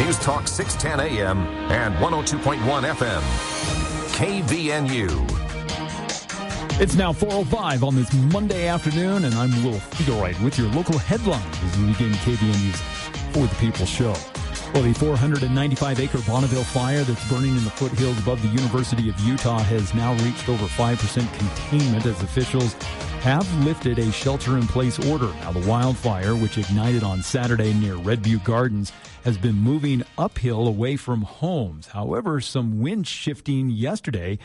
News Talk 610 AM and 102.1 FM. KVNU. It's now 4:05 on this Monday afternoon, and I'm Will Fiegelwright with your local headlines as we begin KVNU's For the People show. Well, the 495-acre Bonneville fire that's burning in the foothills above the University of Utah has now reached over 5% containment as officials have lifted a shelter-in-place order. Now, the wildfire, which ignited on Saturday near Red Butte Gardens, has been moving uphill away from homes. However, some wind shifting yesterday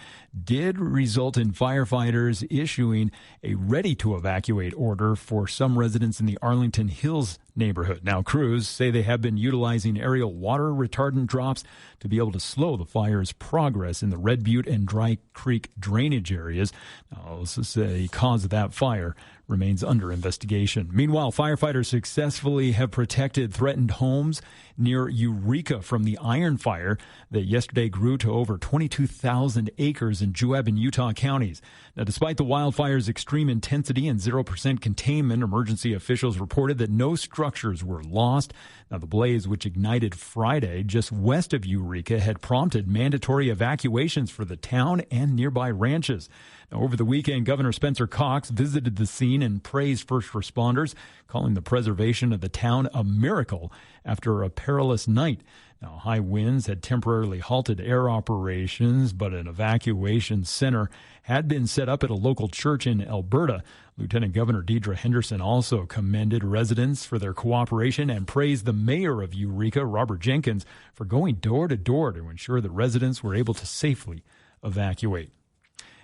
did result in firefighters issuing a ready-to-evacuate order for some residents in the Arlington Hills neighborhood. Now, crews say they have been utilizing aerial water retardant drops to be able to slow the fire's progress in the Red Butte and Dry Creek drainage areas. Now, this is a cause of that fire remains under investigation. Meanwhile, firefighters successfully have protected threatened homes near Eureka from the iron fire that yesterday grew to over 22,000 acres in Juab and Utah counties. Now, despite the wildfire's extreme intensity and 0% containment, emergency officials reported that no structures were lost. Now, the blaze, which ignited Friday just west of Eureka, had prompted mandatory evacuations for the town and nearby ranches. Now, over the weekend, Governor Spencer Cox visited the scene and praised first responders, calling the preservation of the town a miracle after a perilous night. Now, high winds had temporarily halted air operations, but an evacuation center had been set up at a local church in Alberta. Lieutenant Governor Deidre Henderson also commended residents for their cooperation and praised the mayor of Eureka, Robert Jenkins, for going door to door to ensure that residents were able to safely evacuate.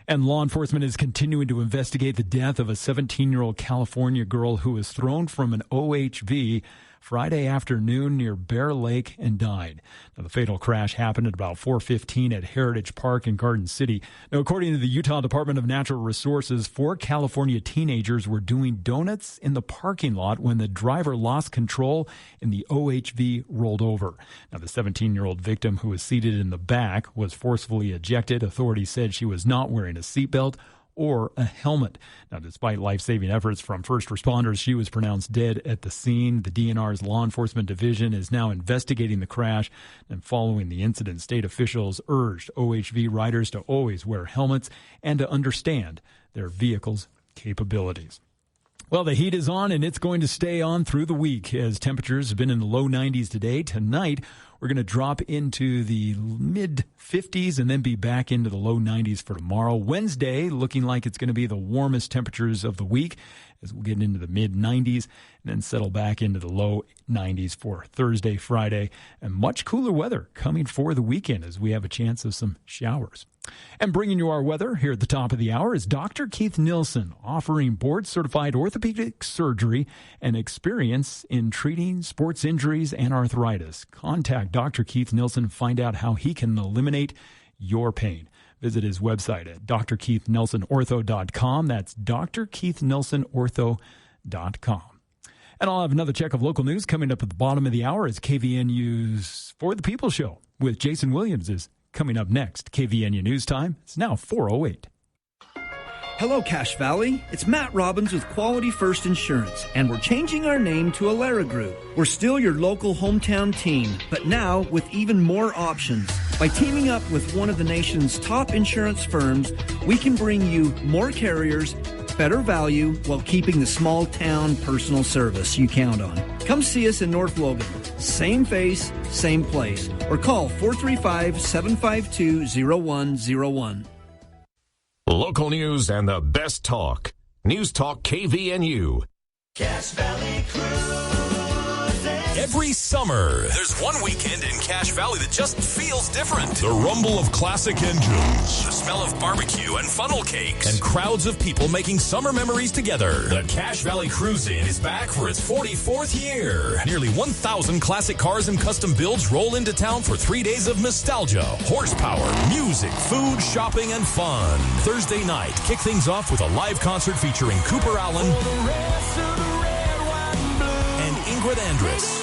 And law enforcement is continuing to investigate the death of a 17-year-old California girl who was thrown from an OHV Friday afternoon near Bear Lake and died. Now, the fatal crash happened at about 4:15 at Heritage Park in Garden City. Now, according to the Utah Department of Natural Resources, 4 California teenagers were doing donuts in the parking lot when the driver lost control and the OHV rolled over. Now, the 17-year-old victim, who was seated in the back, was forcefully ejected. Authorities said she was not wearing a seatbelt or a helmet. Now, despite life-saving efforts from first responders, she was pronounced dead at the scene. The DNR's Law Enforcement Division is now investigating the crash. And following the incident, state officials urged OHV riders to always wear helmets and to understand their vehicle's capabilities. Well, the heat is on, and it's going to stay on through the week as temperatures have been in the low 90s today. Tonight, we're going to drop into the mid-50s and then be back into the low 90s for tomorrow. Wednesday, looking like it's going to be the warmest temperatures of the week as we'll get into the mid-90s and then settle back into the low 90s for Thursday, Friday, and much cooler weather coming for the weekend as we have a chance of some showers. And bringing you our weather here at the top of the hour is Dr. Keith Nilsson, offering board-certified orthopedic surgery and experience in treating sports injuries and arthritis. Contact Dr. Keith Nilsson to find out how he can eliminate your pain. Visit his website at drkeithnelssonortho.com. That's drkeithnelssonortho.com. And I'll have another check of local news coming up at the bottom of the hour as KVNU's For the People show with Jason Williams is coming up next. KVNU News Time. It's now 4:08. Hello, Cache Valley. It's Matt Robbins with Quality First Insurance, and we're changing our name to Alara Group. We're still your local hometown team, but now with even more options. By teaming up with one of the nation's top insurance firms, we can bring you more carriers, better value, while keeping the small town personal service you count on. Come see us in North Logan. Same face, same place. Or call 435-752-0101. Local news and the best talk. News Talk KVNU. Cache Valley Cruises. Every summer, there's one weekend in Cache Valley that just feels different. The rumble of classic engines, the smell of barbecue and funnel cakes, and crowds of people making summer memories together. The Cache Valley Cruise-In is back for its 44th year. Nearly 1,000 classic cars and custom builds roll into town for 3 days of nostalgia, horsepower, music, food, shopping, and fun. Thursday night, kick things off with a live concert featuring Cooper Allen and Ingrid Andress.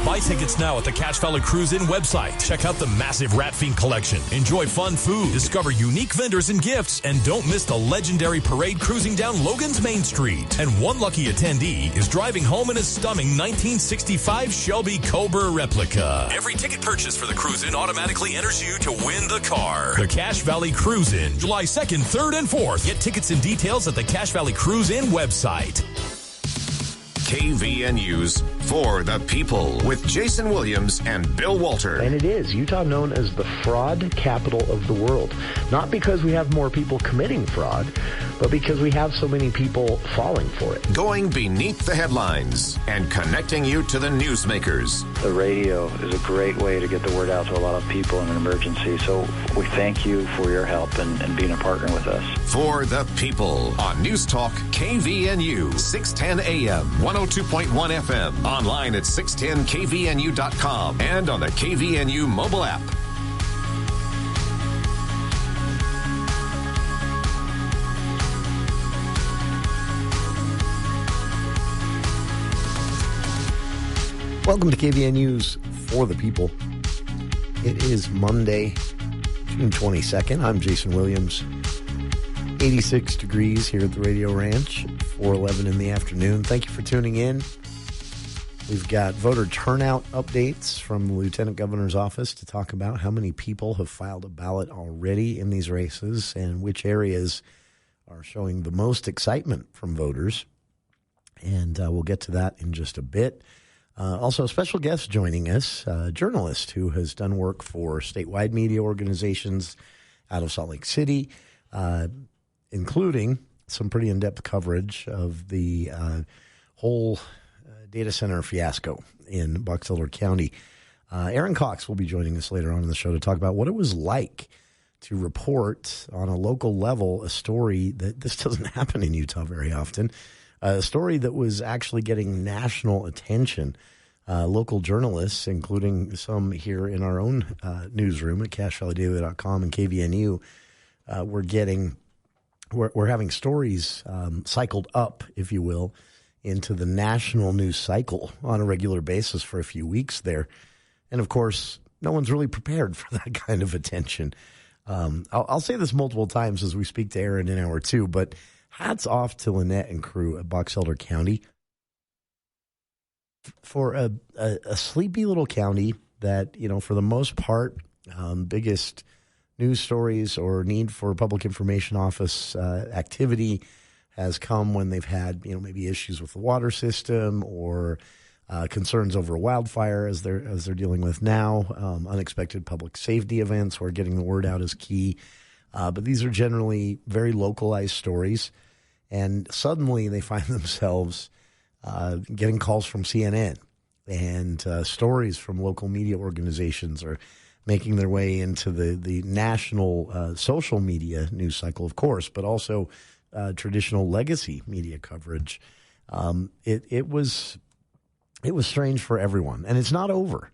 Buy tickets now at the Cache Valley Cruise Inn website. Check out the massive Rat Fiend collection. Enjoy fun food, discover unique vendors and gifts, and don't miss the legendary parade cruising down Logan's Main Street. And one lucky attendee is driving home in a stunning 1965 Shelby Cobra replica. Every ticket purchased for the Cruise Inn automatically enters you to win the car. The Cache Valley Cruise Inn, July 2nd, 3rd, and 4th. Get tickets and details at the Cache Valley Cruise Inn website. KVNU's For the People with Jason Williams and Bill Walter. And it is Utah known as the fraud capital of the world. Not because we have more people committing fraud, but because we have so many people falling for it. Going beneath the headlines and connecting you to the newsmakers. The radio is a great way to get the word out to a lot of people in an emergency. So we thank you for your help and being a partner with us. For the People on News Talk KVNU 610 AM, 102.1 FM, online at 610kvnu.com and on the KVNU mobile app. Welcome to KVNU's For the People. It is Monday, June 22nd. I'm Jason Williams. 86 degrees here at the Radio Ranch, 4:11 in the afternoon. Thank you for tuning in. We've got voter turnout updates from the Lieutenant Governor's office to talk about how many people have filed a ballot already in these races and which areas are showing the most excitement from voters. And we'll get to that in just a bit. Also, a special guest joining us, a journalist who has done work for statewide media organizations out of Salt Lake City, including some pretty in-depth coverage of the whole data center fiasco in Box Elder County. Aaron Cox will be joining us later on in the show to talk about what it was like to report on a local level a story that this doesn't happen in Utah very often. A story that was actually getting national attention. Local journalists, including some here in our own newsroom at CacheValleyDaily.com and KVNU, we're having stories cycled up, if you will, into the national news cycle on a regular basis for a few weeks there. And, of course, no one's really prepared for that kind of attention. I'll say this multiple times as we speak to Aaron in hour two, but hats off to Lynette and crew at Box Elder County for a sleepy little county that, you know, for the most part, biggest news stories or need for public information office activity has come when they've had, you know, maybe issues with the water system or concerns over a wildfire as they're dealing with now, unexpected public safety events where getting the word out is key. But these are generally very localized stories. And suddenly they find themselves getting calls from CNN and stories from local media organizations are making their way into the national social media news cycle, of course, but also traditional legacy media coverage. It was strange for everyone, and it's not over.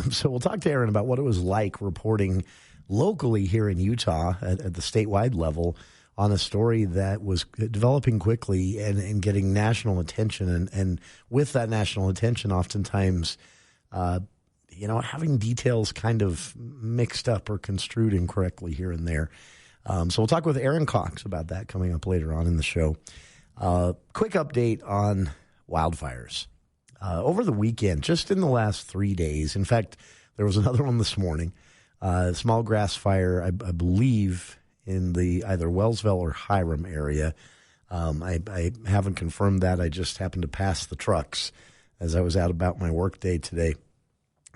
So we'll talk to Aaron about what it was like reporting locally here in Utah at the statewide level on a story that was developing quickly and getting national attention. And with that national attention, oftentimes, having details kind of mixed up or construed incorrectly here and there. So we'll talk with Aaron Cox about that coming up later on in the show. Quick update on wildfires. Over the weekend, just in the last 3 days, in fact, there was another one this morning, small grass fire, I believe, in the either Wellsville or Hiram area. I haven't confirmed that. I just happened to pass the trucks as I was out about my work day today.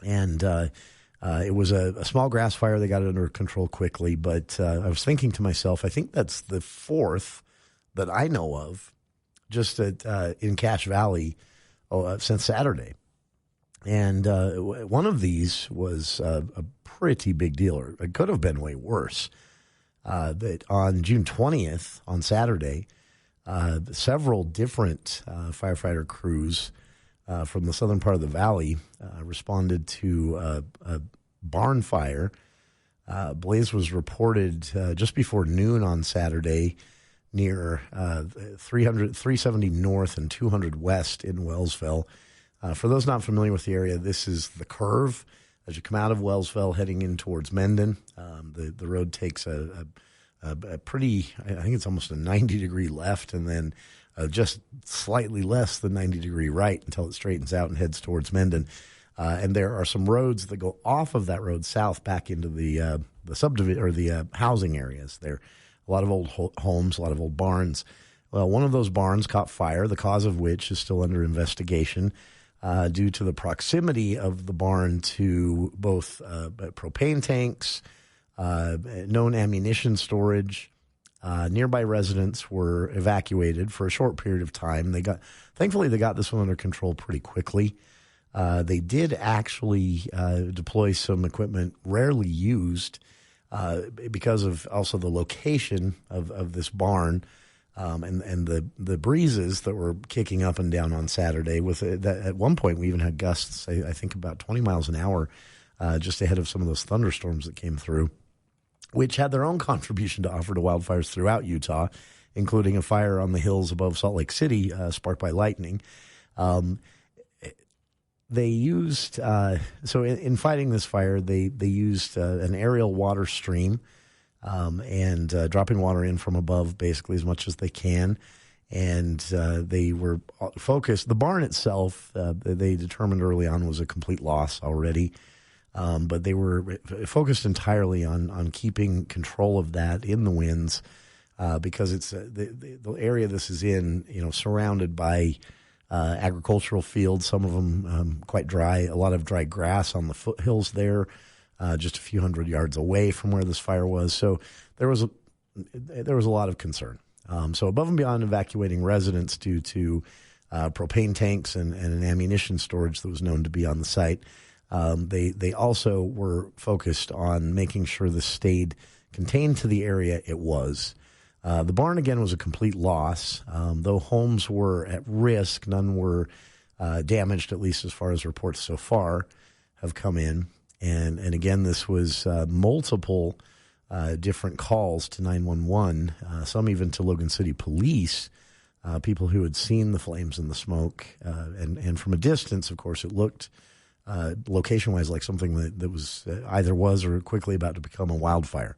And it was a small grass fire. They got it under control quickly. But I was thinking to myself, I think that's the fourth that I know of just in Cache Valley since Saturday. And one of these was a pretty big deal, or it could have been way worse. That on June 20th, on Saturday, several different firefighter crews from the southern part of the valley responded to a barn fire. Blaze was reported just before noon on Saturday near 370 North and 200 West in Wellsville. For those not familiar with the area, this is the curve as you come out of Wellsville heading in towards Mendon. The road takes a pretty, I think it's almost a 90-degree left, and then just slightly less than 90-degree right until it straightens out and heads towards Mendon. And there are some roads that go off of that road south back into the subdivision or the housing areas. There, a lot of old homes, a lot of old barns. Well, one of those barns caught fire, the cause of which is still under investigation due to the proximity of the barn to both propane tanks, known ammunition storage. Nearby residents were evacuated for a short period of time. Thankfully, they got this one under control pretty quickly. They did actually deploy some equipment rarely used because of also the location of this barn and the breezes that were kicking up and down on Saturday. At one point, we even had gusts, I think, about 20 miles an hour just ahead of some of those thunderstorms that came through, which had their own contribution to offer to wildfires throughout Utah, including a fire on the hills above Salt Lake City sparked by lightning. They used, so in fighting this fire, they used an aerial water stream and dropping water in from above basically as much as they can. And they were focused. The barn itself, they determined early on, was a complete loss already. But they were focused entirely on keeping control of that in the winds because it's the area this is in, surrounded by agricultural fields, some of them quite dry, a lot of dry grass on the foothills there, just a few hundred yards away from where this fire was. So there was a lot of concern. So above and beyond evacuating residents due to propane tanks and an ammunition storage that was known to be on the site, they also were focused on making sure this stayed contained to the area it was. The barn, again, was a complete loss. Though homes were at risk, none were damaged, at least as far as reports so far have come in. And again, this was multiple different calls to 911, some even to Logan City Police, people who had seen the flames and the smoke. And from a distance, of course, it looked location-wise like something that was either was or quickly about to become a wildfire,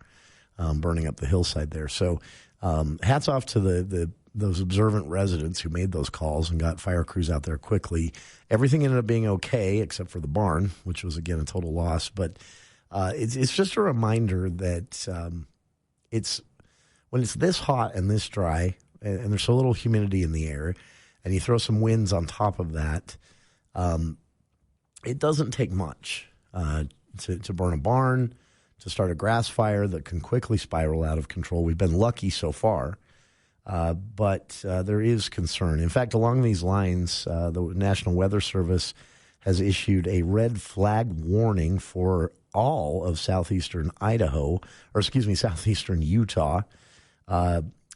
burning up the hillside there. So hats off to those observant residents who made those calls and got fire crews out there quickly. Everything ended up being okay except for the barn, which was, again, a total loss. But it's just a reminder that it's when it's this hot and this dry and there's so little humidity in the air and you throw some winds on top of that, it doesn't take much to burn a barn, to start a grass fire that can quickly spiral out of control. We've been lucky so far, but there is concern. In fact, along these lines, the National Weather Service has issued a red flag warning for all of southeastern Utah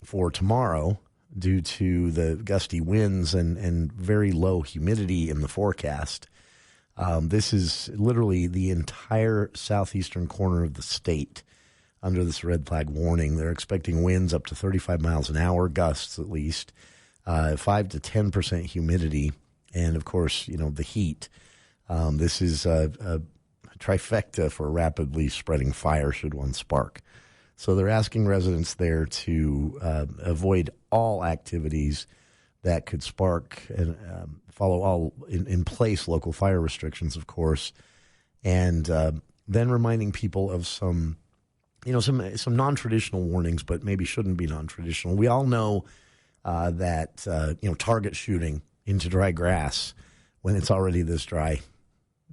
for tomorrow due to the gusty winds and very low humidity in the forecast. This is literally the entire southeastern corner of the state under this red flag warning. They're expecting winds up to 35 miles an hour, gusts at least, 5 to 10% humidity, and, of course, the heat. This is a trifecta for a rapidly spreading fire should one spark. So they're asking residents there to avoid all activities that could spark and follow all in place local fire restrictions, of course, and then reminding people of some non-traditional warnings, but maybe shouldn't be non-traditional. We all know that target shooting into dry grass when it's already this dry,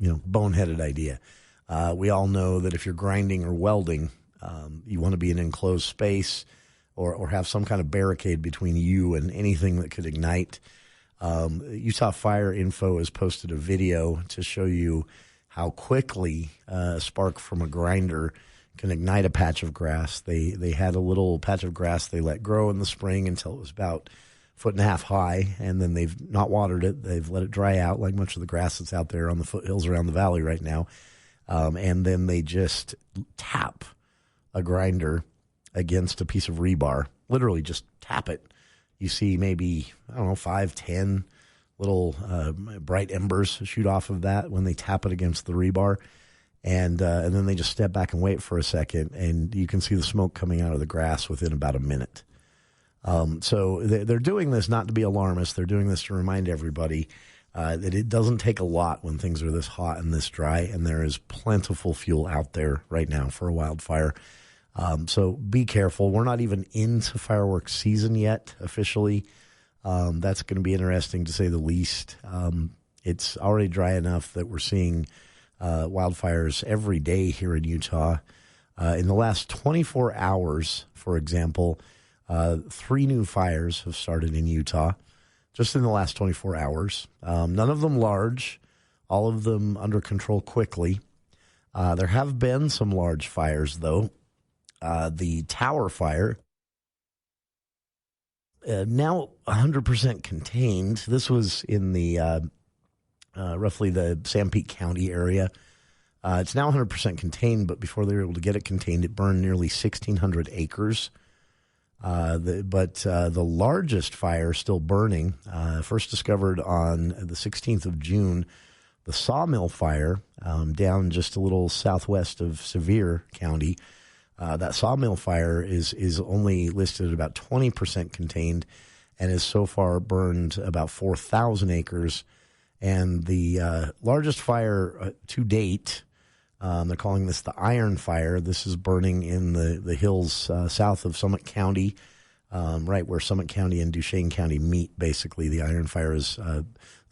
boneheaded idea. We all know that if you're grinding or welding, you want to be in an enclosed space or have some kind of barricade between you and anything that could ignite. Utah Fire Info has posted a video to show you how quickly a spark from a grinder can ignite a patch of grass. They had a little patch of grass they let grow in the spring until it was about 1.5 feet high, and then they've not watered it. They've let it dry out like much of the grass that's out there on the foothills around the valley right now. And then they just tap a grinder against a piece of rebar, literally just tap it. You see maybe, 5, 10 little bright embers shoot off of that when they tap it against the rebar. And then they just step back and wait for a second, and you can see the smoke coming out of the grass within about a minute. So they're doing this not to be alarmist. They're doing this to remind everybody that it doesn't take a lot when things are this hot and this dry, and there is plentiful fuel out there right now for a wildfire. So be careful. We're not even into fireworks season yet officially. That's going to be interesting to say the least. It's already dry enough that we're seeing wildfires every day here in Utah. In the last 24 hours, for example, 3 new fires have started in Utah just in the last 24 hours. None of them large, all of them under control quickly. There have been some large fires, though. The tower fire, now 100% contained. This was in the roughly the Sanpete County area. It's now 100% contained, but before they were able to get it contained, it burned nearly 1,600 acres. The largest fire still burning, first discovered on the 16th of June, the Sawmill Fire down just a little southwest of Sevier County. That Sawmill Fire is only listed at about 20% contained and has so far burned about 4,000 acres. And the largest fire to date, they're calling this the Iron Fire. This is burning in the hills south of Summit County, right where Summit County and Duchesne County meet, basically. The Iron Fire is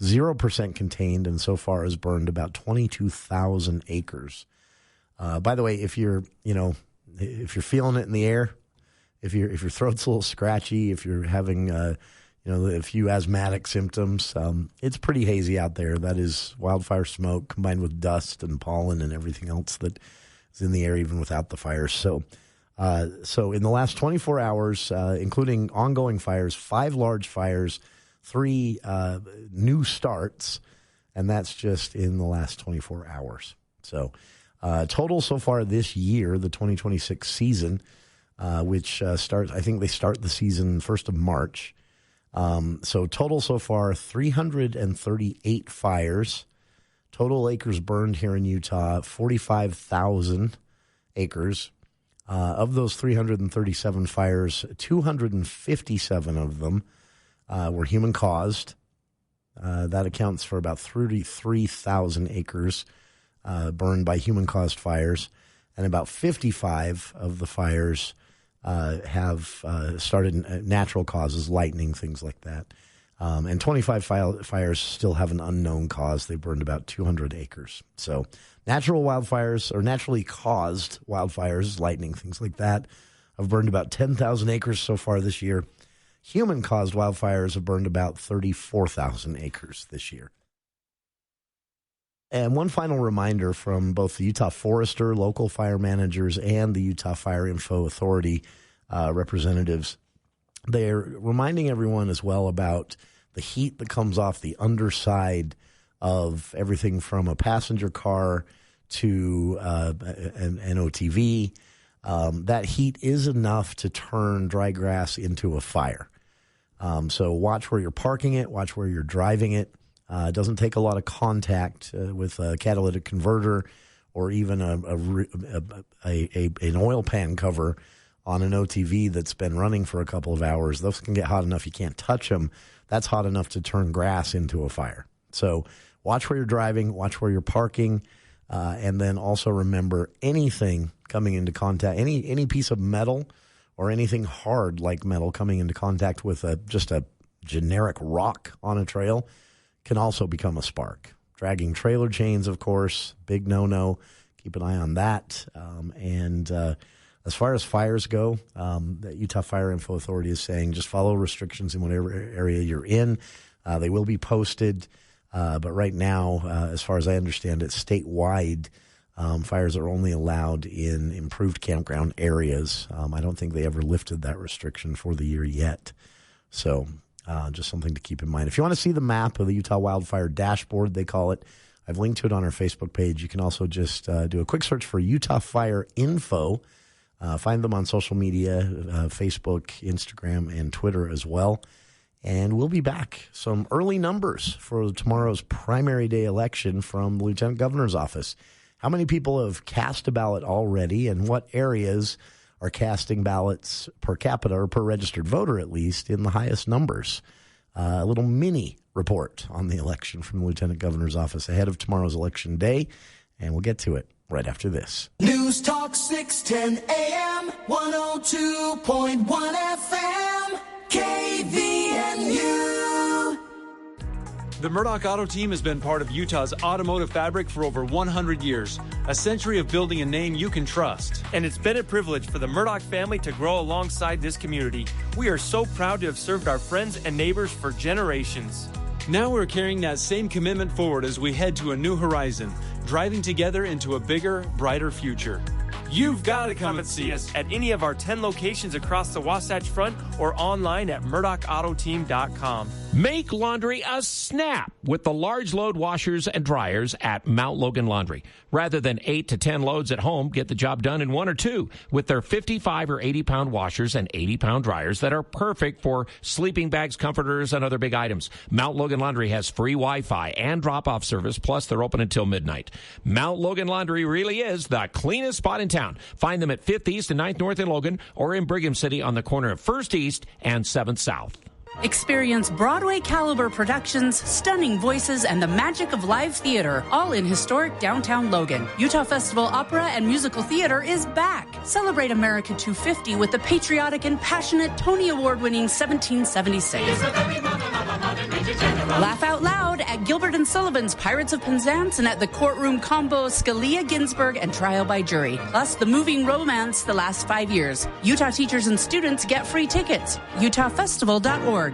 0% contained and so far has burned about 22,000 acres. By the way, if you're feeling it in the air, if your throat's a little scratchy, if you're having a few asthmatic symptoms, it's pretty hazy out there. That is wildfire smoke combined with dust and pollen and everything else that is in the air even without the fires. So in the last 24 hours, including ongoing fires, 5 large fires, 3 new starts, and that's just in the last 24 hours. So total so far this year, the 2026 season, which starts, I think they start the season 1st of March. So total so far, 338 fires. Total acres burned here in Utah, 45,000 acres. Of those 337 fires, 257 of them were human-caused. That accounts for about 33,000 acres burned by human-caused fires, and about 55 of the fires have started natural causes, lightning, things like that. And 25 fires still have an unknown cause. They burned about 200 acres. So natural wildfires, or naturally caused wildfires, lightning, things like that, have burned about 10,000 acres so far this year. Human-caused wildfires have burned about 34,000 acres this year. And one final reminder from both the Utah Forester, local fire managers, and the Utah Fire Info Authority representatives. They're reminding everyone as well about the heat that comes off the underside of everything from a passenger car to an OTV. That heat is enough to turn dry grass into a fire. So watch where you're parking it, watch where you're driving it. It doesn't take a lot of contact with a catalytic converter or even an oil pan cover on an OTV that's been running for a couple of hours. Those can get hot enough you can't touch them. That's hot enough to turn grass into a fire. So watch where you're driving, watch where you're parking, and then also remember anything coming into contact, any piece of metal or anything hard like metal coming into contact with just a generic rock on a trail can also become a spark. Dragging trailer chains, of course, big no-no. Keep an eye on that. As far as fires go, the Utah Fire Info Authority is saying just follow restrictions in whatever area you're in. They will be posted. But right now, as far as I understand it, statewide, fires are only allowed in improved campground areas. I don't think they ever lifted that restriction for the year yet. So just something to keep in mind. If you want to see the map of the Utah Wildfire Dashboard, they call it, I've linked to it on our Facebook page. You can also just do a quick search for Utah Fire Info. Find them on social media, Facebook, Instagram, and Twitter as well. And we'll be back. Some early numbers for tomorrow's primary day election from the Lieutenant Governor's office. How many people have cast a ballot already, and what areas are casting ballots per capita or per registered voter, at least, in the highest numbers? A little mini report on the election from the Lieutenant Governor's office ahead of tomorrow's election day, and we'll get to it right after this. News Talk 610 AM, 102.1 FM, KVNU. The Murdoch Auto Team has been part of Utah's automotive fabric for over 100 years, a century of building a name you can trust. And it's been a privilege for the Murdoch family to grow alongside this community. We are so proud to have served our friends and neighbors for generations. Now we're carrying that same commitment forward as we head to a new horizon, driving together into a bigger, brighter future. You've got to come and see us at any of our 10 locations across the Wasatch Front or online at murdochautoteam.com. Make laundry a snap with the large load washers and dryers at Mount Logan Laundry. Rather than 8 to 10 loads at home, get the job done in 1 or 2 with their 55 or 80-pound washers and 80-pound dryers that are perfect for sleeping bags, comforters, and other big items. Mount Logan Laundry has free Wi-Fi and drop-off service, plus they're open until midnight. Mount Logan Laundry really is the cleanest spot in town. Find them at 5th East and 9th North in Logan or in Brigham City on the corner of 1st East and 7th South. Experience Broadway caliber productions, stunning voices, and the magic of live theater, all in historic downtown Logan. Utah Festival Opera and Musical Theater is back. Celebrate America 250 with the patriotic and passionate Tony Award-winning 1776. Laugh out loud at Gilbert and Sullivan's Pirates of Penzance and at the courtroom combo Scalia, Ginsburg, and Trial by Jury. Plus the moving romance The Last 5 Years. Utah teachers and students get free tickets. UtahFestival.org.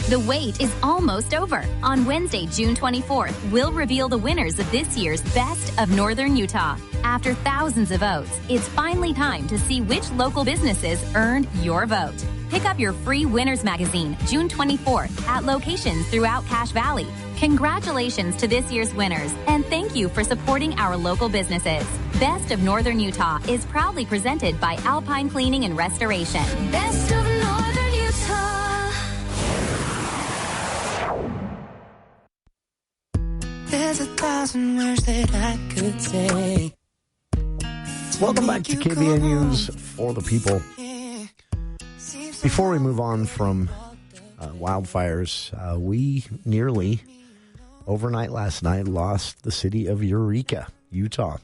The wait is almost over. On Wednesday, June 24th, we'll reveal the winners of this year's Best of Northern Utah. After thousands of votes, it's finally time to see which local businesses earned your vote. Pick up your free Winners Magazine June 24th at locations throughout Cache Valley. Congratulations to this year's winners, and thank you for supporting our local businesses. Best of Northern Utah is proudly presented by Alpine Cleaning and Restoration. Best of Northern Utah. There's 1,000 words that I could say. Welcome back to KVNU's For the People. Before we move on from wildfires, we nearly, overnight last night, lost the city of Eureka, Utah.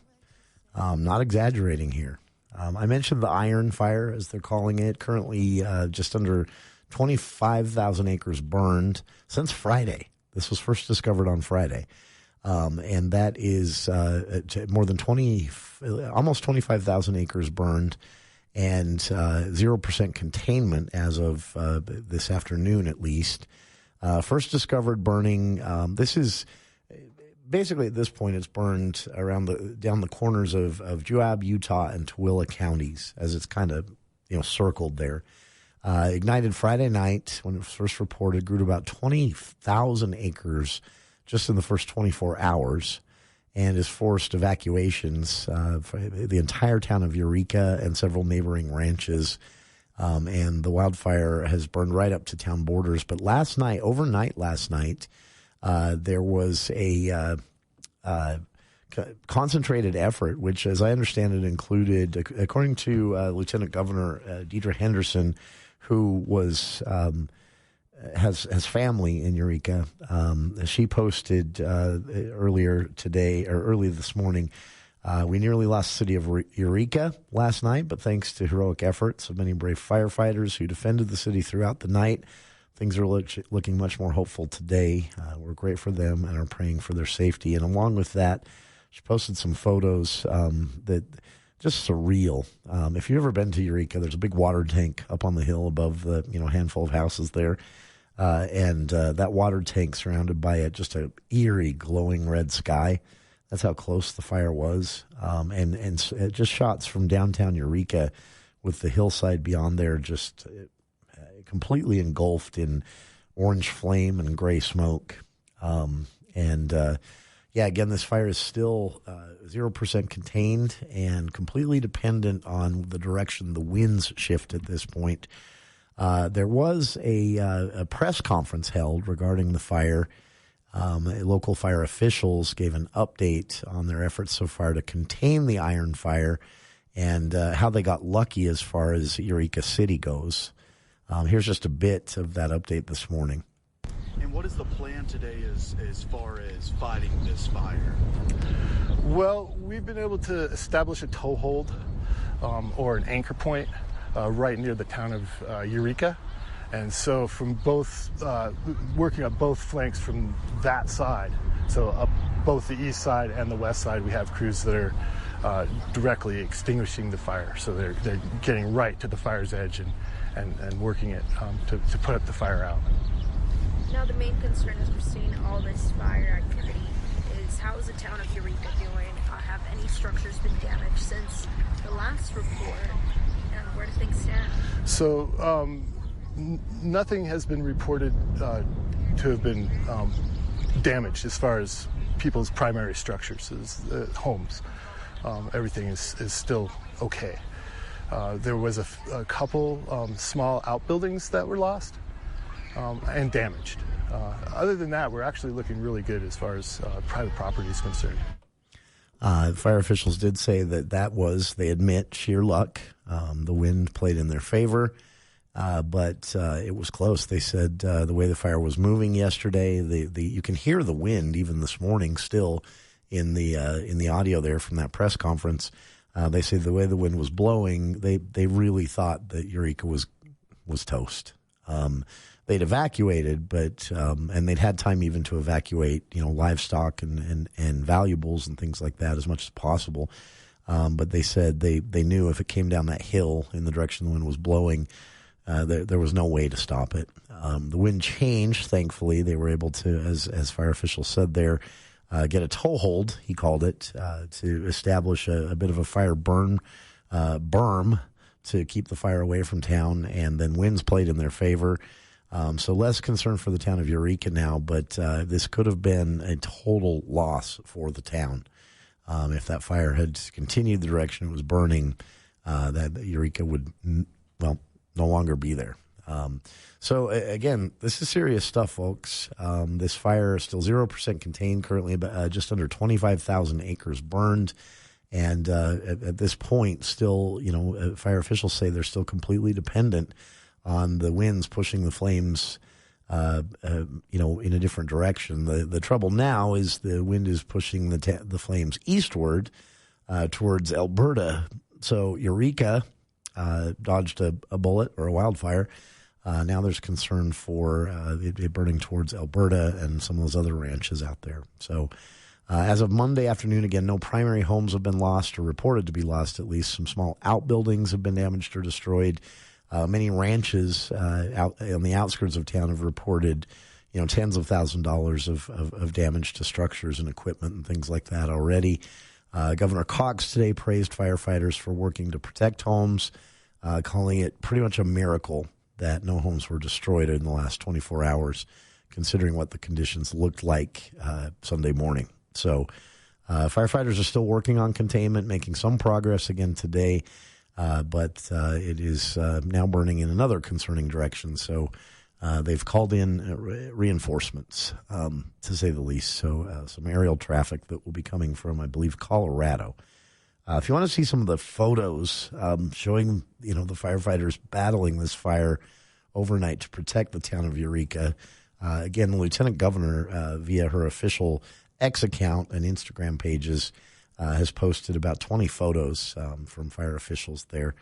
Not exaggerating here. I mentioned the Iron Fire, as they're calling it. Currently just under 25,000 acres burned since Friday. This was first discovered on Friday. And that is more than almost 25,000 acres burned, and 0% containment as of this afternoon, at least. First discovered burning. This is basically, at this point, it's burned down the corners of Joab, Utah, and Tooele counties, as it's kind of circled there. Ignited Friday night when it was first reported, grew to about 20,000 acres just in the first 24 hours, and has forced evacuations for the entire town of Eureka and several neighboring ranches. And the wildfire has burned right up to town borders. But overnight last night, there was a concentrated effort, which, as I understand it, included, according to Lieutenant Governor Deidre Henderson, who has family in Eureka. She posted early this morning, we nearly lost the city of Eureka last night, but thanks to heroic efforts of many brave firefighters who defended the city throughout the night, things are looking much more hopeful today. We're great for them and are praying for their safety. And along with that, she posted some photos that just surreal. If you've ever been to Eureka, there's a big water tank up on the hill above the handful of houses there. And that water tank surrounded by just an eerie, glowing red sky. That's how close the fire was. And just shots from downtown Eureka with the hillside beyond there just completely engulfed in orange flame and gray smoke. Again, this fire is still 0% contained and completely dependent on the direction the winds shift at this point. There was a press conference held regarding the fire. Local fire officials gave an update on their efforts so far to contain the iron fire and how they got lucky as far as Eureka City goes. Here's just a bit of that update this morning. And what is the plan today as far as fighting this fire? Well, we've been able to establish a toehold or an anchor point right near the town of Eureka. And so from both, working up both flanks from that side, so up both the east side and the west side, we have crews that are directly extinguishing the fire. So they're getting right to the fire's edge and working it to put up the fire out. Now the main concern as we're seeing all this fire activity is how is the town of Eureka doing? Have any structures been damaged since the last report? And where do things stand? So nothing has been reported to have been damaged as far as people's primary structures, as homes. Everything is still okay. There was a couple small outbuildings that were lost and damaged. Other than that, we're actually looking really good as far as private property is concerned. Fire officials did say that was, they admit, sheer luck. The wind played in their favor, but it was close. They said the way the fire was moving yesterday, you can hear the wind even this morning still in the audio there from that press conference. They say the way the wind was blowing, they really thought that Eureka was toast. They'd evacuated, but and they'd had time even to evacuate, livestock and valuables and things like that as much as possible. But they said they knew if it came down that hill in the direction the wind was blowing, there was no way to stop it. The wind changed. Thankfully, they were able to, as fire officials said there, get a toehold, he called it, to establish a bit of a fire berm to keep the fire away from town, and then winds played in their favor. So less concern for the town of Eureka now, but this could have been a total loss for the town. If that fire had continued the direction it was burning, that Eureka would, no longer be there. So again, this is serious stuff, folks. This fire is still 0% contained, currently just under 25,000 acres burned. And at this point, still, fire officials say they're still completely dependent on the winds pushing the flames, in a different direction. The trouble now is the wind is pushing the flames eastward towards Alberta. So Eureka dodged a bullet or a wildfire. Now there's concern for it burning towards Alberta and some of those other ranches out there. So as of Monday afternoon, again, no primary homes have been lost or reported to be lost. At least some small outbuildings have been damaged or destroyed. Many ranches out on the outskirts of town have reported, tens of thousands of dollars of damage to structures and equipment and things like that already. Governor Cox today praised firefighters for working to protect homes, calling it pretty much a miracle that no homes were destroyed in the last 24 hours, considering what the conditions looked like Sunday morning. So firefighters are still working on containment, making some progress again today. But it is now burning in another concerning direction. So they've called in reinforcements, to say the least. So some aerial traffic that will be coming from, I believe, Colorado. If you want to see some of the photos showing, the firefighters battling this fire overnight to protect the town of Eureka, again, the lieutenant governor, via her official X account and Instagram pages, has posted about 20 photos from fire officials there.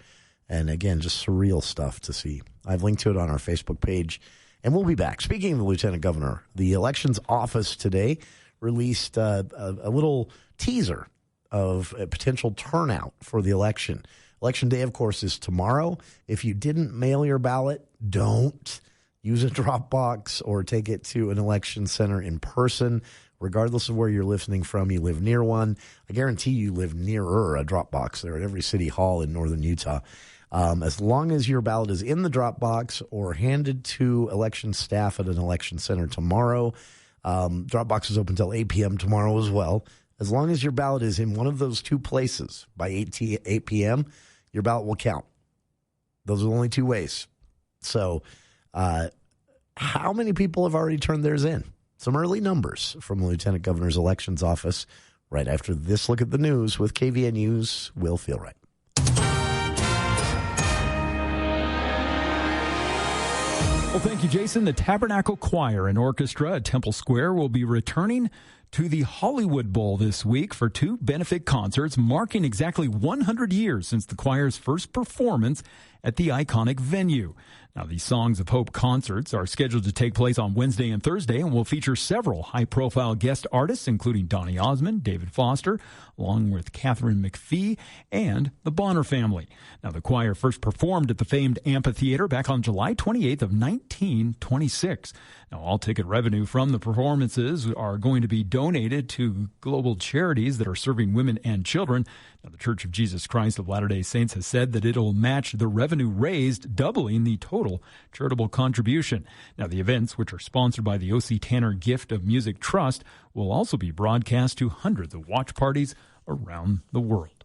And again, just surreal stuff to see. I've linked to it on our Facebook page, and we'll be back. Speaking of the lieutenant governor, the elections office today released a little teaser of a potential turnout for the election. Election day, of course, is tomorrow. If you didn't mail your ballot, don't use a drop box or take it to an election center in person. Regardless of where you're listening from, you live near one. I guarantee you live nearer a drop box there at every city hall in northern Utah. As long as your ballot is in the drop box or handed to election staff at an election center tomorrow, drop box is open until 8 p.m. tomorrow as well. As long as your ballot is in one of those two places by 8 p.m., your ballot will count. Those are the only two ways. So how many people have already turned theirs in? Some early numbers from the Lieutenant Governor's Elections Office right after this look at the news with KVNU's Will Feelright. Well, thank you, Jason. The Tabernacle Choir and Orchestra at Temple Square will be returning to the Hollywood Bowl this week for 2 benefit concerts, marking exactly 100 years since the choir's first performance at the iconic venue. Now, the Songs of Hope concerts are scheduled to take place on Wednesday and Thursday and will feature several high-profile guest artists, including Donny Osmond, David Foster, along with Catherine McPhee and the Bonner family. Now, the choir first performed at the famed amphitheater back on July 28th of 1926. Now, all ticket revenue from the performances are going to be donated to global charities that are serving women and children. Now, the Church of Jesus Christ of Latter-day Saints has said that it'll match the revenue raised, doubling the total charitable contribution. Now, the events, which are sponsored by the O.C. Tanner Gift of Music Trust, will also be broadcast to hundreds of watch parties around the world.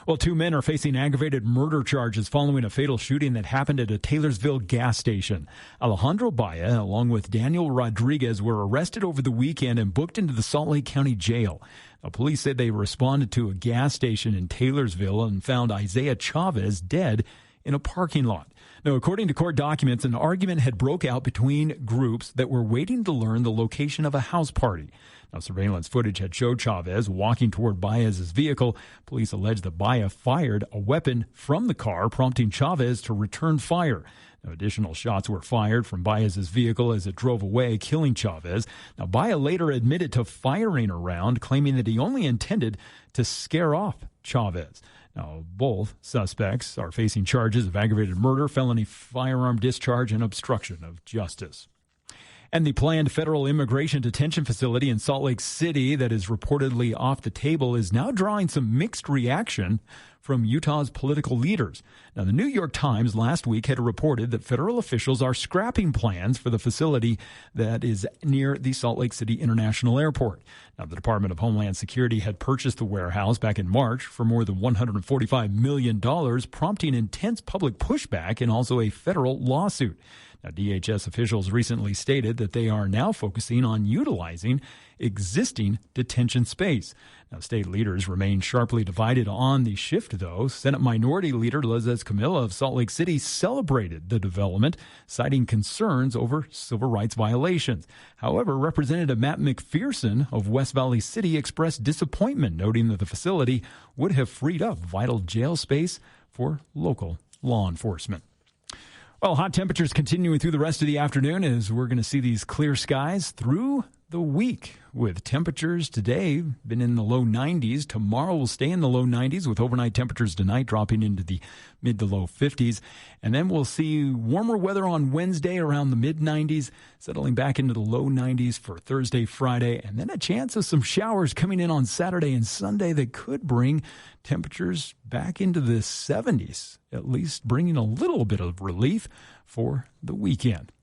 Well, 2 men are facing aggravated murder charges following a fatal shooting that happened at a Taylorsville gas station. Alejandro Baez, along with Daniel Rodriguez, were arrested over the weekend and booked into the Salt Lake County Jail. Now, police said they responded to a gas station in Taylorsville and found Isaiah Chavez dead in a parking lot. Now, according to court documents, an argument had broke out between groups that were waiting to learn the location of a house party. Now, surveillance footage had showed Chavez walking toward Baez's vehicle. Police allege that Baez fired a weapon from the car, prompting Chavez to return fire. Now, additional shots were fired from Baez's vehicle as it drove away, killing Chavez. Now, Baez later admitted to firing a round, claiming that he only intended to scare off Chavez. Now, both suspects are facing charges of aggravated murder, felony firearm discharge, and obstruction of justice. And the planned federal immigration detention facility in Salt Lake City that is reportedly off the table is now drawing some mixed reaction from Utah's political leaders. Now, the New York Times last week had reported that federal officials are scrapping plans for the facility that is near the Salt Lake City International Airport. Now, the Department of Homeland Security had purchased the warehouse back in March for more than $145 million, prompting intense public pushback and also a federal lawsuit. Now, DHS officials recently stated that they are now focusing on utilizing existing detention space. Now, state leaders remain sharply divided on the shift, though. Senate Minority Leader Liz Camilla of Salt Lake City celebrated the development, citing concerns over civil rights violations. However, Representative Matt McPherson of West Valley City expressed disappointment, noting that the facility would have freed up vital jail space for local law enforcement. Well, hot temperatures continuing through the rest of the afternoon as we're going to see these clear skies through the week, with temperatures today been in the low 90s. Tomorrow will stay in the low 90s, with overnight temperatures tonight dropping into the mid to low 50s. And then we'll see warmer weather on Wednesday around the mid 90s, settling back into the low 90s for Thursday, Friday, and then a chance of some showers coming in on Saturday and Sunday that could bring temperatures back into the 70s, at least bringing a little bit of relief for the weekend.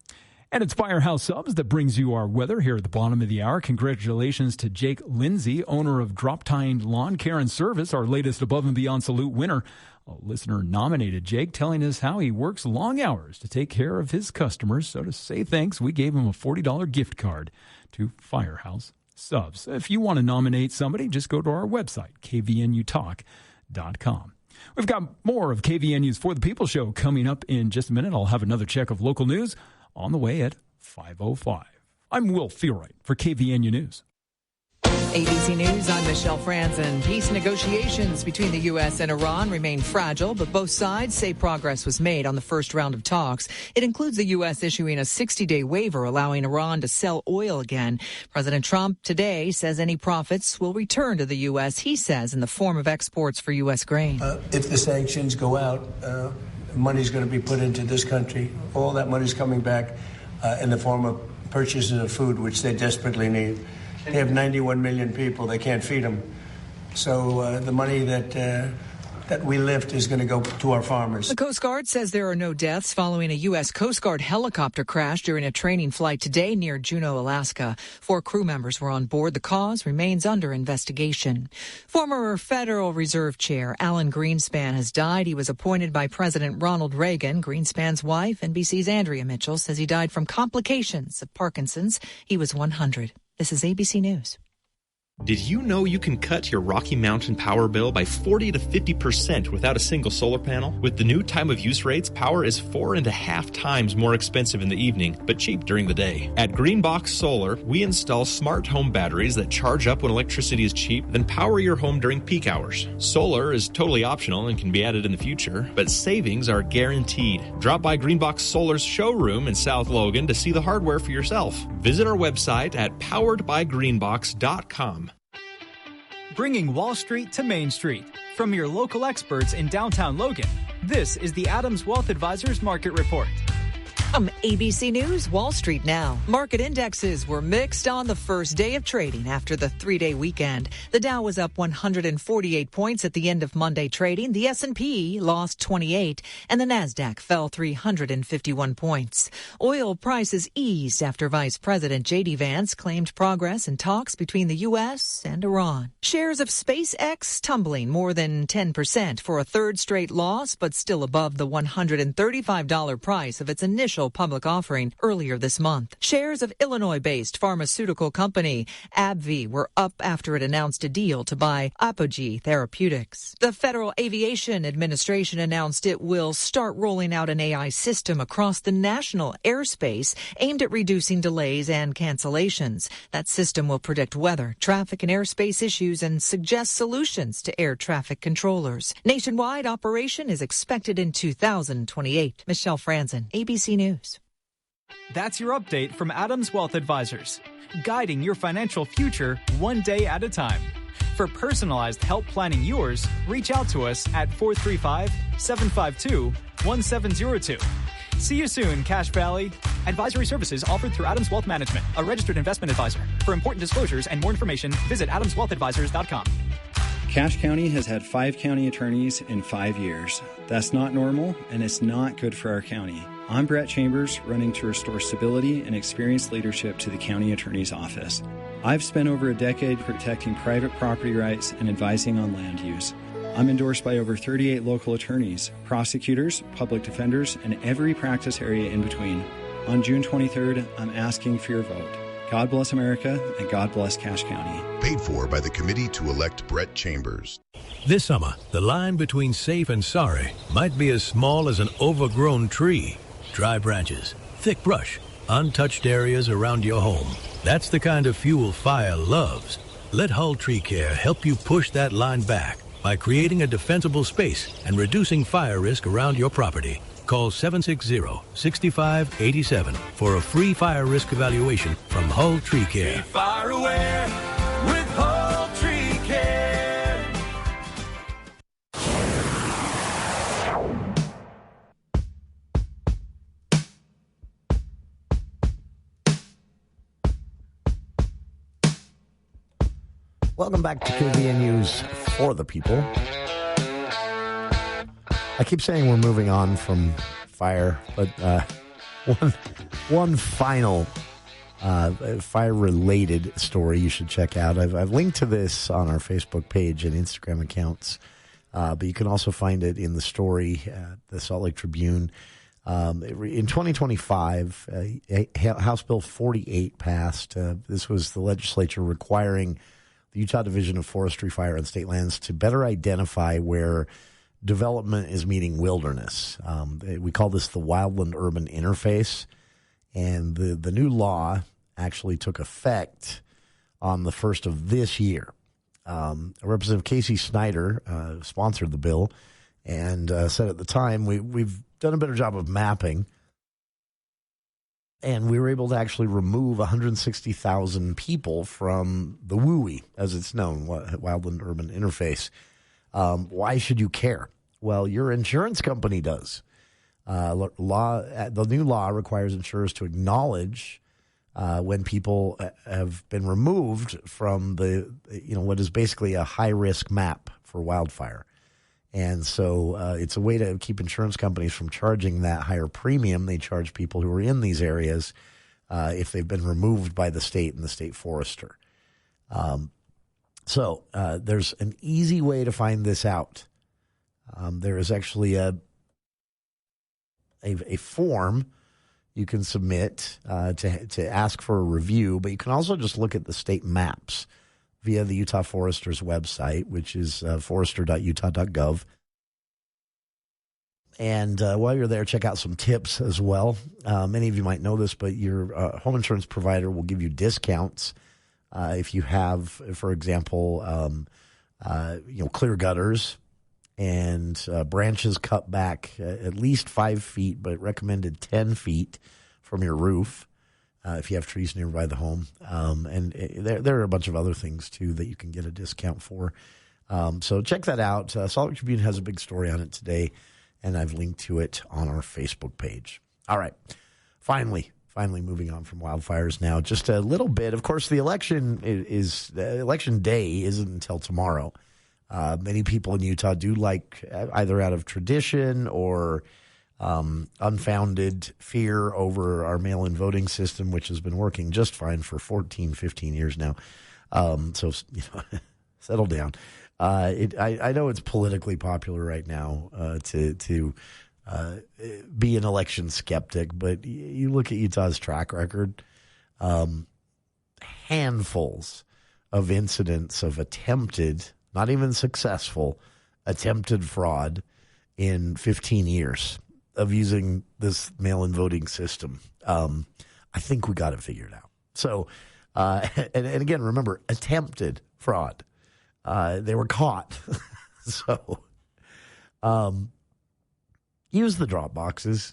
And it's Firehouse Subs that brings you our weather here at the bottom of the hour. Congratulations to Jake Lindsay, owner of Drop Tine Lawn Care and Service, our latest Above and Beyond Salute winner. A listener nominated Jake, telling us how he works long hours to take care of his customers. So to say thanks, we gave him a $40 gift card to Firehouse Subs. If you want to nominate somebody, just go to our website, kvnutalk.com. We've got more of KVNU's For the People show coming up in just a minute. I'll have another check of local news on the way at 5:05. I'm Will Feelright for KVNU News. ABC News, I'm Michelle Franzen. Peace negotiations between the U.S. and Iran remain fragile, but both sides say progress was made on the first round of talks. It includes the U.S. issuing a 60-day waiver allowing Iran to sell oil again. President Trump today says any profits will return to the U.S., he says, in the form of exports for U.S. grain. If the sanctions go out, money's going to be put into this country. All that money's coming back in the form of purchases of food, which they desperately need. They have 91 million people. They can't feed them. So the money that that we lift is going to go to our farmers. The Coast Guard says there are no deaths following a U.S. Coast Guard helicopter crash during a training flight today near Juneau, Alaska. 4 crew members were on board. The cause remains under investigation. Former Federal Reserve Chair Alan Greenspan has died. He was appointed by President Ronald Reagan. Greenspan's wife, NBC's Andrea Mitchell, says he died from complications of Parkinson's. He was 100. This is ABC News. Did you know you can cut your Rocky Mountain power bill by 40 to 50% without a single solar panel? With the new time of use rates, power is 4.5 times more expensive in the evening, but cheap during the day. At Greenbox Solar, we install smart home batteries that charge up when electricity is cheap, then power your home during peak hours. Solar is totally optional and can be added in the future, but savings are guaranteed. Drop by Greenbox Solar's showroom in South Logan to see the hardware for yourself. Visit our website at poweredbygreenbox.com. Bringing Wall Street to Main Street. From your local experts in downtown Logan, this is the Adams Wealth Advisors Market Report. From ABC News, Wall Street now. Market indexes were mixed on the first day of trading after the 3-day weekend. The Dow was up 148 points at the end of Monday trading. The S&P lost 28, and the Nasdaq fell 351 points. Oil prices eased after Vice President J.D. Vance claimed progress in talks between the U.S. and Iran. Shares of SpaceX tumbling more than 10% for a third straight loss, but still above the $135 price of its initial public offering earlier this month. Shares of Illinois-based pharmaceutical company AbbVie were up after it announced a deal to buy Apogee Therapeutics. The Federal Aviation Administration announced it will start rolling out an AI system across the national airspace aimed at reducing delays and cancellations. That system will predict weather, traffic, and airspace issues and suggest solutions to air traffic controllers. Nationwide operation is expected in 2028. Michelle Franzen, ABC News. That's your update from Adams Wealth Advisors, guiding your financial future one day at a time. For personalized help planning yours, reach out to us at 435-752-1702. See you soon, Cache Valley. Advisory services offered through Adams Wealth Management, a registered investment advisor. For important disclosures and more information, visit adamswealthadvisors.com. Cache County has had 5 county attorneys in 5 years. That's not normal, and it's not good for our county. I'm Brett Chambers, running to restore stability and experienced leadership to the county attorney's office. I've spent over a decade protecting private property rights and advising on land use. I'm endorsed by over 38 local attorneys, prosecutors, public defenders, and every practice area in between. On June 23rd, I'm asking for your vote. God bless America, and God bless Cache County. Paid for by the committee to elect Brett Chambers. This summer, the line between safe and sorry might be as small as an overgrown tree. Dry branches, thick brush, untouched areas around your home. That's the kind of fuel fire loves. Let Hull Tree Care help you push that line back by creating a defensible space and reducing fire risk around your property. Call 760-6587 for a free fire risk evaluation from Hull Tree Care. Be fire aware with Hull Tree Care. Welcome back to KVN News for the people. I keep saying we're moving on from fire, but one final fire-related story you should check out. I've linked to this on our Facebook page and Instagram accounts, but you can also find it in the story at the Salt Lake Tribune. In 2025, House Bill 48 passed. This was the legislature requiring the Utah Division of Forestry, Fire, and State Lands to better identify where development is meeting wilderness. We call this the wildland-urban interface, and the new law actually took effect on the 1st of this year. Representative Casey Snyder sponsored the bill and said at the time, we've done a better job of mapping, and we were able to actually remove 160,000 people from the WUI, as it's known, wildland-urban interface. Why should you care? Well, your insurance company does. The new law requires insurers to acknowledge when people have been removed from what is basically a high-risk map for wildfire. And so it's a way to keep insurance companies from charging that higher premium they charge people who are in these areas if they've been removed by the state and the state forester. So there's an easy way to find this out. There is actually a form you can submit to ask for a review, but you can also just look at the state maps via the Utah Forester's website, which is forester.utah.gov. And while you're there, check out some tips as well. Many of you might know this, but your home insurance provider will give you discounts if you have, for example, clear gutters and branches cut back at least 5 feet, but recommended 10 feet from your roof if you have trees nearby the home. And there are a bunch of other things, too, that you can get a discount for. So check that out. Salt Lake Tribune has a big story on it today, and I've linked to it on our Facebook page. All right. Finally moving on from wildfires now. Just a little bit. Of course, the election day isn't until tomorrow. Many people in Utah do like, either out of tradition or unfounded fear over our mail-in voting system, which has been working just fine for 14, 15 years now. So settle down. I know it's politically popular right now to be an election skeptic, but you look at Utah's track record, handfuls of incidents of attempted, not even successful, attempted fraud in 15 years of using this mail-in voting system. I think we got it figured out. So, and again, remember, attempted fraud. They were caught. So, use the drop boxes.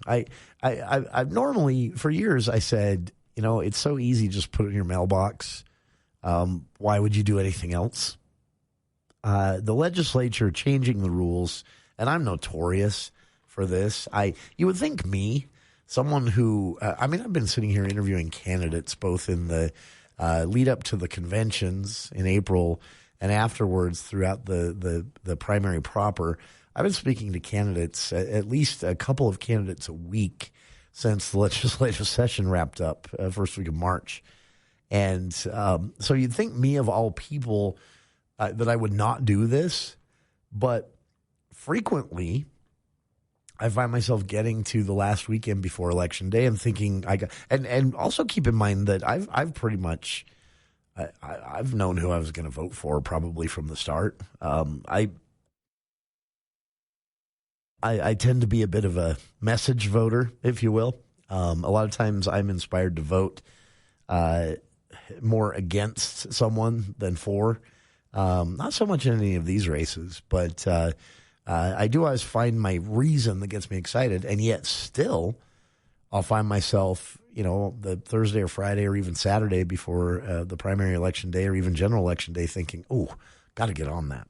I've normally, for years, I said, it's so easy, just put it in your mailbox. Why would you do anything else? The legislature changing the rules, and I'm notorious for this. You would think me, someone who, I've been sitting here interviewing candidates both in the lead up to the conventions in April and afterwards throughout the primary proper. I've been speaking to candidates, at least a couple of candidates a week since the legislative session wrapped up, first week of March. And so you'd think me, of all people, that I would not do this, but frequently I find myself getting to the last weekend before Election Day and thinking and also keep in mind that I've pretty much I've known who I was going to vote for probably from the start. I tend to be a bit of a message voter, if you will. A lot of times I'm inspired to vote more against someone than for. Not so much in any of these races, but I do always find my reason that gets me excited, and yet still I'll find myself, the Thursday or Friday or even Saturday before the primary election day or even general election day thinking, oh, got to get on that.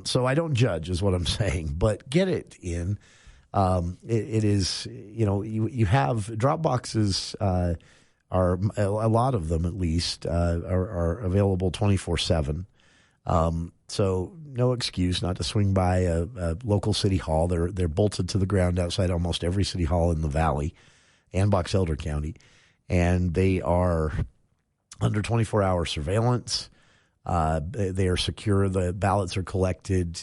So I don't judge is what I'm saying, but get it in. It is, you have drop boxes, are a lot of them at least, are available 24/7. So no excuse not to swing by a local city hall. They're bolted to the ground outside almost every city hall in the valley and Box Elder County, and they are under 24-hour surveillance. They are secure. The ballots are collected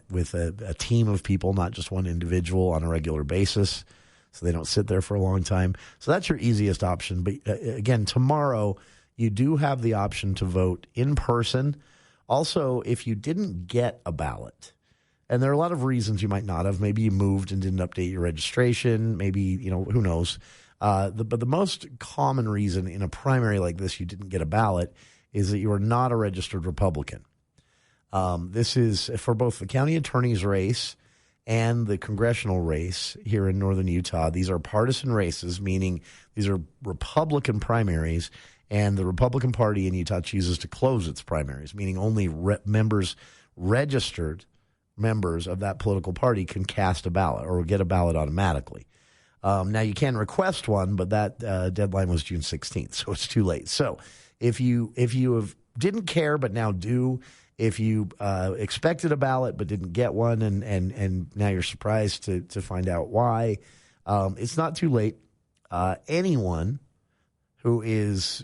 with a team of people, not just one individual, on a regular basis, so they don't sit there for a long time. So that's your easiest option. But again, tomorrow you do have the option to vote in person. Also, if you didn't get a ballot, and there are a lot of reasons you might not have. Maybe you moved and didn't update your registration. Maybe, who knows. But the most common reason in a primary like this you didn't get a ballot is that you are not a registered Republican. This is for both the county attorney's race and the congressional race here in northern Utah. These are partisan races, meaning these are Republican primaries, and the Republican Party in Utah chooses to close its primaries, meaning only registered members of that political party can cast a ballot or get a ballot automatically. Now, you can request one, but that deadline was June 16th, so it's too late. So if you have didn't care but now do, if you expected a ballot but didn't get one, and now you're surprised to find out why, it's not too late. Anyone who is,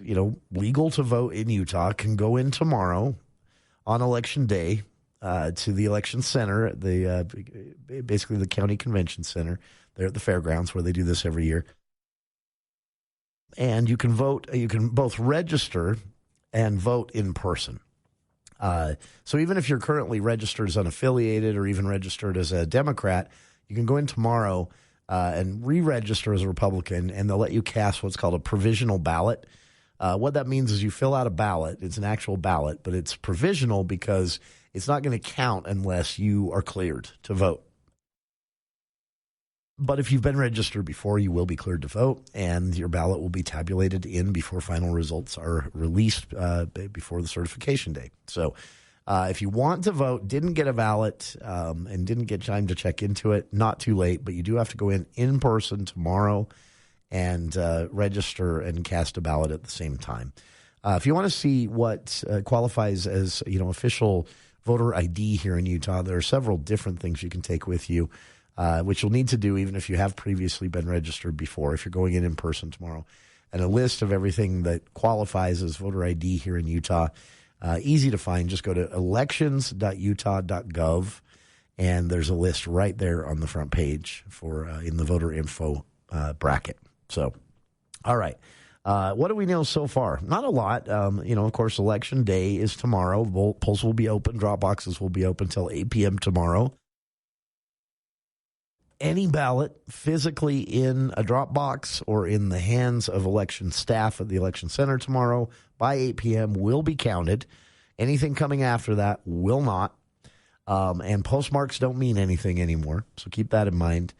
legal to vote in Utah can go in tomorrow on Election Day to the election center, basically the county convention center there at the fairgrounds where they do this every year. And you can vote. You can both register and vote in person. So even if you're currently registered as unaffiliated or even registered as a Democrat, you can go in tomorrow and re-register as a Republican, and they'll let you cast what's called a provisional ballot. What that means is you fill out a ballot. It's an actual ballot, but it's provisional because it's not going to count unless you are cleared to vote. But if you've been registered before, you will be cleared to vote, and your ballot will be tabulated in before final results are released before the certification day. So if you want to vote, didn't get a ballot, and didn't get time to check into it, not too late, but you do have to go in person tomorrow and register and cast a ballot at the same time. If you want to see what qualifies as official voter ID here in Utah, there are several different things you can take with you, which you'll need to do even if you have previously been registered before, if you're going in person tomorrow. And a list of everything that qualifies as voter ID here in Utah, easy to find. Just go to elections.utah.gov, and there's a list right there on the front page for in the voter info bracket. So, all right. What do we know so far? Not a lot. Of course, Election Day is tomorrow. Polls will be open. Drop boxes will be open until 8 p.m. tomorrow. Any ballot physically in a drop box or in the hands of election staff at the election center tomorrow by 8 p.m. will be counted. Anything coming after that will not. And postmarks don't mean anything anymore, so keep that in mind.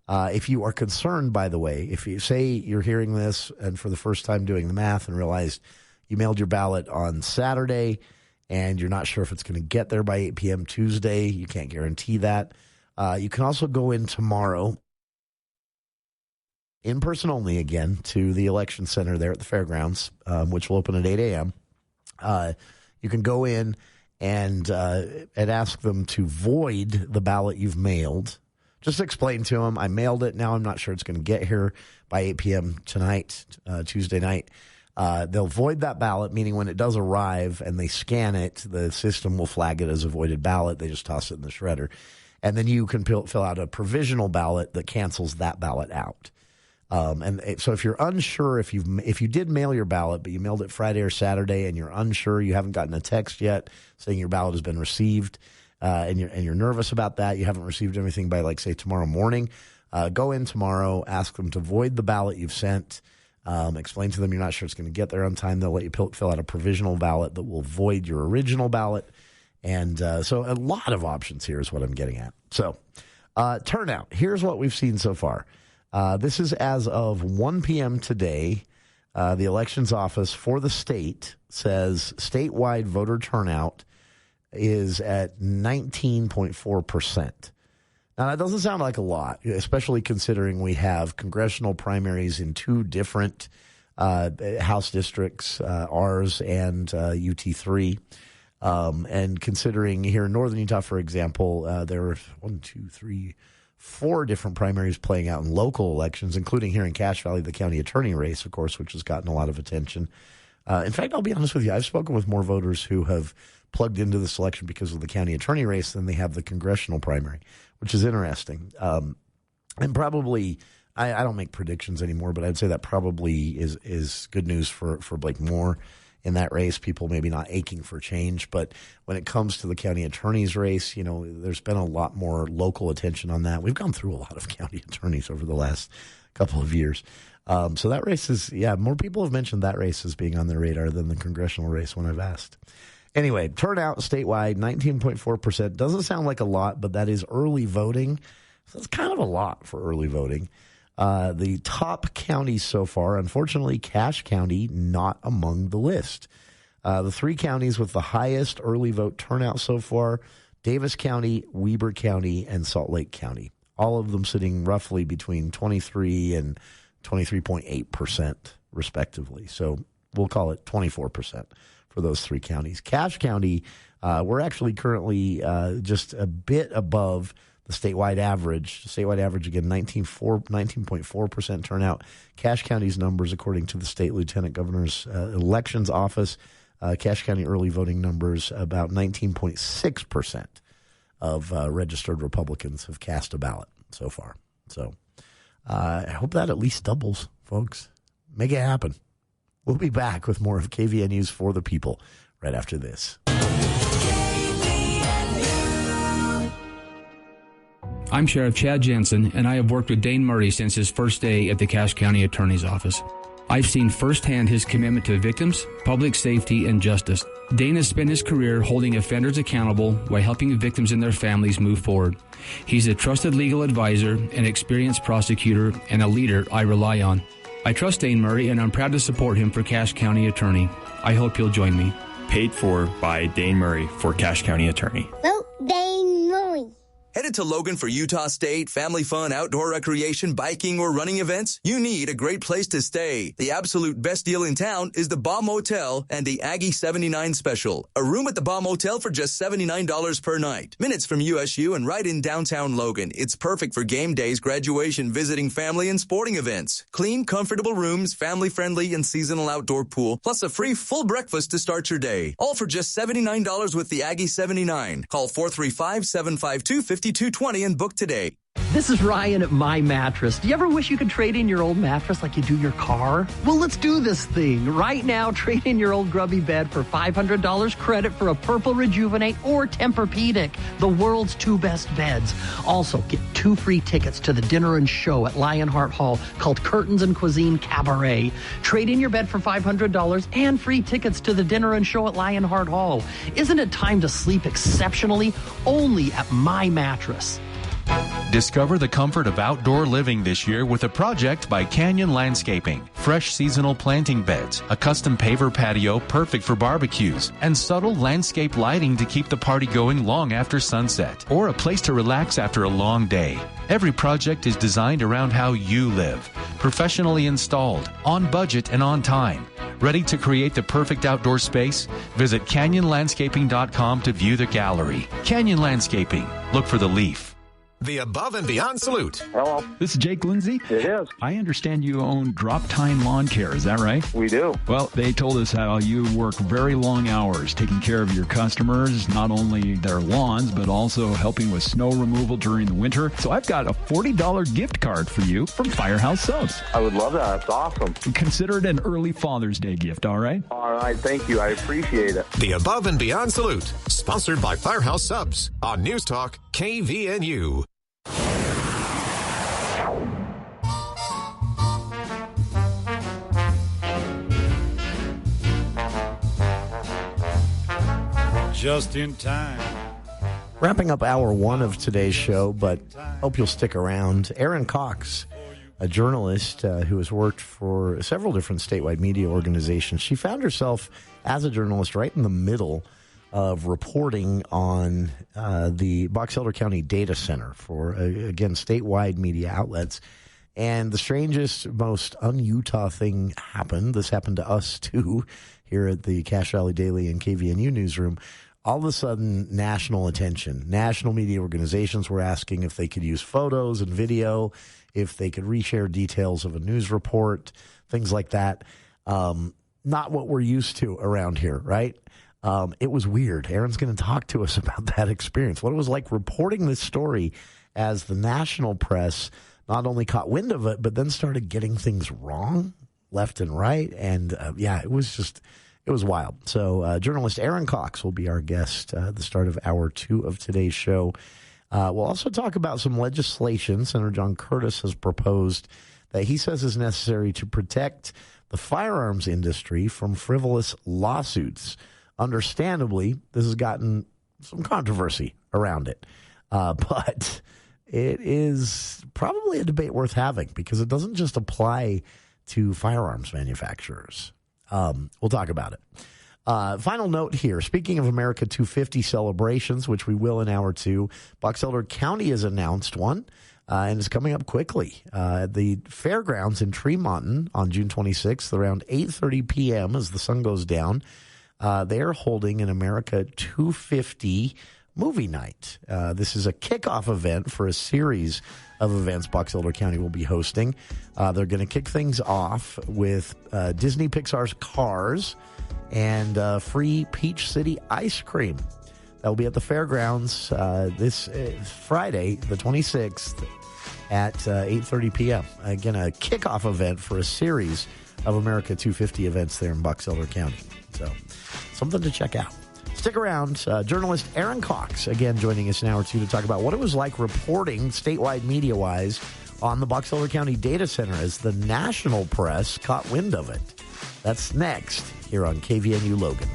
If you are concerned, by the way, if you say you're hearing this and for the first time doing the math and realized you mailed your ballot on Saturday and you're not sure if it's going to get there by 8 p.m. Tuesday, you can't guarantee that. You can also go in tomorrow, in person only again, to the election center there at the fairgrounds, which will open at 8 a.m. You can go in and ask them to void the ballot you've mailed. Just explain to them, I mailed it. Now I'm not sure it's going to get here by 8 p.m. tonight, Tuesday night. They'll void that ballot, meaning when it does arrive and they scan it, the system will flag it as a voided ballot. They just toss it in the shredder. And then you can fill out a provisional ballot that cancels that ballot out. So if you're unsure, if you did mail your ballot, but you mailed it Friday or Saturday and you're unsure, you haven't gotten a text yet saying your ballot has been received, and you're nervous about that, you haven't received anything by, say, tomorrow morning, go in tomorrow, ask them to void the ballot you've sent, explain to them you're not sure it's going to get there on time. They'll let you fill out a provisional ballot that will void your original ballot. And so a lot of options here is what I'm getting at. So turnout, here's what we've seen so far. This is as of 1 p.m. today. The elections office for the state says statewide voter turnout is at 19.4%. Now, that doesn't sound like a lot, especially considering we have congressional primaries in two different House districts, ours and UT3. And considering here in northern Utah, for example, there are 4 different primaries playing out in local elections, including here in Cache Valley, the county attorney race, of course, which has gotten a lot of attention. In fact, I'll be honest with you, I've spoken with more voters who have plugged into this election because of the county attorney race than they have the congressional primary, which is interesting. And probably, I don't make predictions anymore, but I'd say that probably is good news for Blake Moore in that race. People maybe not aching for change, but when it comes to the county attorney's race, there's been a lot more local attention on that. We've gone through a lot of county attorneys over the last couple of years. So that race is, more people have mentioned that race as being on their radar than the congressional race when I've asked. Anyway, turnout statewide, 19.4%. Doesn't sound like a lot, but that is early voting. So it's kind of a lot for early voting. The top counties so far, unfortunately, Cache County not among the list. The 3 counties with the highest early vote turnout so far, Davis County, Weber County, and Salt Lake County. All of them sitting roughly between 23 and 23.8% respectively. So we'll call it 24% for those three counties. Cache County, we're actually currently just a bit above the statewide average. Statewide average, again, 19.4% turnout. Cache County's numbers, according to the state lieutenant governor's elections office, Cache County early voting numbers, about 19.6% of registered Republicans have cast a ballot so far. So I hope that at least doubles, folks. Make it happen. We'll be back with more of KVNU's For the People right after this. I'm Sheriff Chad Jensen, and I have worked with Dane Murray since his first day at the Cache County Attorney's Office. I've seen firsthand his commitment to victims, public safety, and justice. Dane has spent his career holding offenders accountable while helping victims and their families move forward. He's a trusted legal advisor, an experienced prosecutor, and a leader I rely on. I trust Dane Murray, and I'm proud to support him for Cache County Attorney. I hope you'll join me. Paid for by Dane Murray for Cache County Attorney. Vote Dane Murray. Headed to Logan for Utah State, family fun, outdoor recreation, biking, or running events? You need a great place to stay. The absolute best deal in town is the Baum Motel and the Aggie 79 Special. A room at the Baum Motel for just $79 per night. Minutes from USU and right in downtown Logan. It's perfect for game days, graduation, visiting family, and sporting events. Clean, comfortable rooms, family-friendly, and seasonal outdoor pool, plus a free full breakfast to start your day. All for just $79 with the Aggie 79. Call 435-752-5220 and book today. This is Ryan at My Mattress. Do you ever wish you could trade in your old mattress like you do your car? Well, let's do this thing. Right now, trade in your old grubby bed for $500 credit for a Purple Rejuvenate or Tempur-Pedic, the world's two best beds. Also, get 2 free tickets to the dinner and show at Lionheart Hall called Curtains and Cuisine Cabaret. Trade in your bed for $500 and free tickets to the dinner and show at Lionheart Hall. Isn't it time to sleep exceptionally? Only at My Mattress. Discover the comfort of outdoor living this year with a project by Canyon Landscaping. Fresh seasonal planting beds, a custom paver patio perfect for barbecues, and subtle landscape lighting to keep the party going long after sunset, or a place to relax after a long day. Every project is designed around how you live. Professionally installed, on budget and on time. Ready to create the perfect outdoor space? Visit canyonlandscaping.com to view the gallery. Canyon Landscaping. Look for the leaf. The Above and Beyond Salute. Hello. This is Jake Lindsay. It is. I understand you own Drop Time Lawn Care. Is that right? We do. Well, they told us how you work very long hours taking care of your customers, not only their lawns, but also helping with snow removal during the winter. So I've got a $40 gift card for you from Firehouse Subs. I would love that. That's awesome. Consider it an early Father's Day gift, all right? All right. Thank you. I appreciate it. The Above and Beyond Salute, sponsored by Firehouse Subs on News Talk KVNU. Just in time. Wrapping up hour one of today's show, but hope you'll stick around. Erin Cox, a journalist who has worked for several different statewide media organizations. She found herself as a journalist right in the middle of reporting on the Box Elder County Data Center for, again, statewide media outlets. And the strangest, most un-Utah thing happened. This happened to us, too, here at the Cache Valley Daily and KVNU newsroom. All of a sudden, national attention. National media organizations were asking if they could use photos and video, if they could reshare details of a news report, things like that. Not what we're used to around here, right? It was weird. Erin's going to talk to us about that experience, what it was like reporting this story as the national press not only caught wind of it, but then started getting things wrong left and right. And it was wild. So journalist Erin Cox will be our guest at the start of hour two of today's show. We'll also talk about some legislation Senator John Curtis has proposed that he says is necessary to protect the firearms industry from frivolous lawsuits. Understandably, this has gotten some controversy around it. But it is probably a debate worth having because it doesn't just apply to firearms manufacturers. We'll talk about it. Final note here. Speaking of America 250 celebrations, which we will in hour two, Box Elder County has announced one, and it's coming up quickly. The fairgrounds in Tremonton on June 26th, around 8:30 p.m. as the sun goes down. they're holding an America 250 movie night. This is a kickoff event for a series of events Box Elder County will be hosting. They're going to kick things off with Disney Pixar's Cars and free Peach City ice cream. That will be at the fairgrounds this Friday, the 26th, at 8:30 p.m. Again, a kickoff event for a series of America 250 events there in Box Elder County. So, something to check out. Stick around. Journalist Aaron Cox, again, joining us in hour 2 to talk about what it was like reporting statewide media-wise on the Box Elder County data center as the national press caught wind of it. That's next here on KVNU Logan.